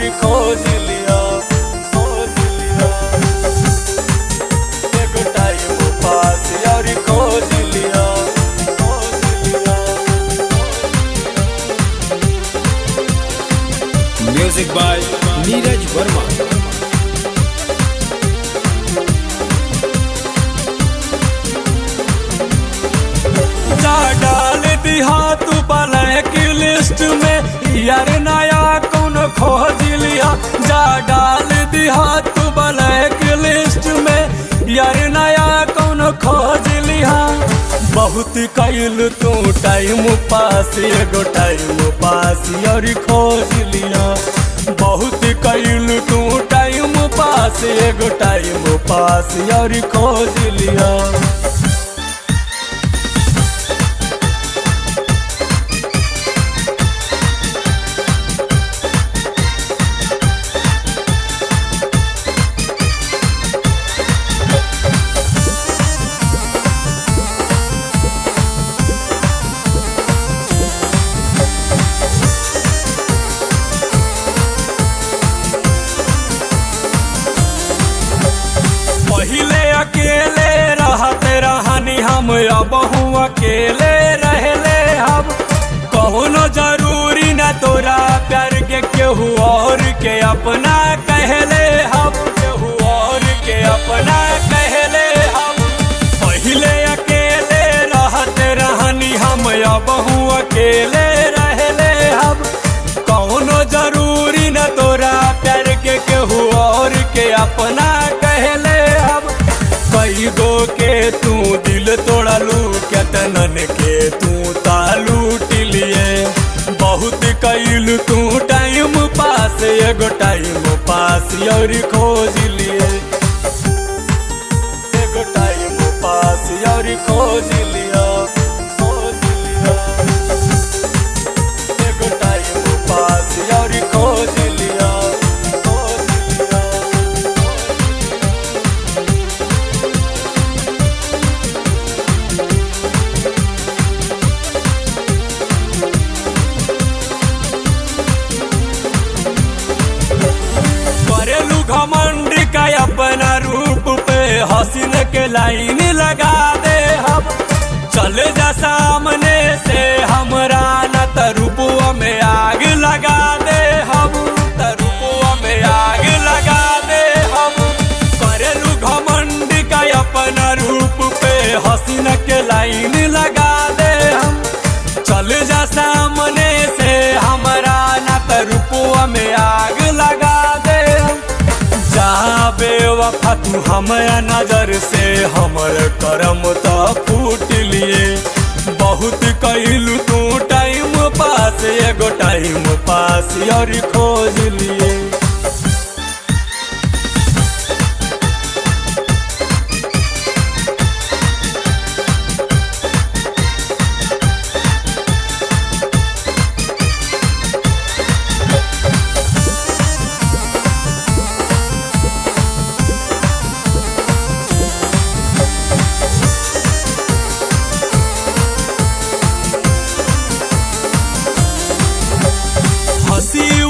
और खोज लिया एगो टाइम पास और खोज लिया। Music by Neeraj Verma. जा डाल दिया तू ब्लैक लिस्ट में यार नया कौन खोज लिया। जा डाल दिया तू ब्लैक लिस्ट में यार नया कौन खोज लिया। बहुत कैल तू टाइम पास एगो टाइम पास और खोज लिया। बहुत कैल तू टाइम पास एगो टाइम पास और खोज लिया। पहिले अकेले रहते रहनी हम अब हूँ अकेले रहले। हम कौनो जरूरी न तोरा प्यार के केहू और के अपना कहले। हम केहू और के अपना कहले। हम पहिले अकेले रहते रहनी हम अब हूँ अकेले रहले। हम कौनो जरूरी न तोरा प्यार के केहू और के अपना कहले। कई गो के तू दिल तोड़लू केतनन के तू तालूट लिए। बहुत कैल तू टाइम पास एगो टाइम पास और खोज लिए। एगो टाइम पास और खोज लिया एगो टाइम पास और खोज लिया। घमंड का अपना रूप पे हसीन के लाइन लगा दे। हम चले जा सामने से हमरा न तरुपुआ में आग लगा दे। हम तरुपुआ में आग लगा दे। हम करेलू घमंड का अपना रूप पे हसीन के लाइन लगा दे। हम चले जा सामने से हमरा न तरुपुआ में आग लगा दे। बेवफा तू हमारा नजर से हमर करम तो फूट लिए। बहुत कैलू तू टाइम पास एगो टाइम पास और खोज लिए।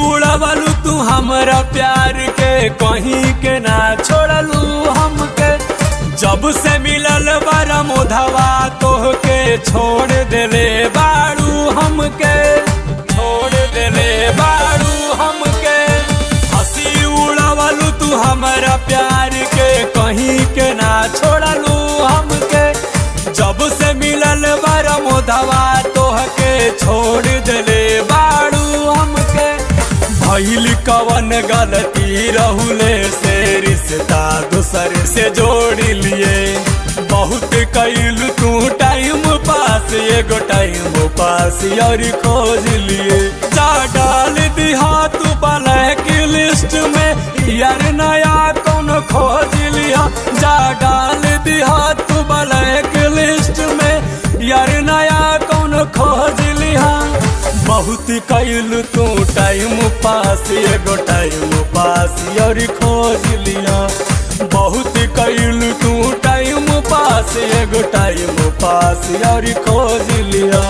उड़ावलू तू हमरा प्यार के कहीं के ना छोड़लू हमके। जब से मिलल बारा मोधवा तोह के छोड़ देले बाड़ू हमके। छोड़ देले बाड़ू हमके। हंसी उड़ावलू तू हमरा प्यार के कहीं के ना छोड़लू हमके। जब से मिलल बारा मोधवा तोह के छोड़ देले बाड़ू हमके। भइल कवन गलती रहुले से रिश्ता दूसर से जोड़ लिए। बहुत कैल तू टाइम पास एगो टाइम पास और खोज लिए। जा डाल दिया तू ब्लैक लिस्ट में यार नया कौन खोज लिया। जा डाल दिया तू ब्लैक लिस्ट में यार नया कौन खोज लिया। बहुत कैल तू टाइम पास एगो टाइम पास और खोज लिया। बहुत कैल तू टाइम पास एगो टाइम पास और खोज लिया।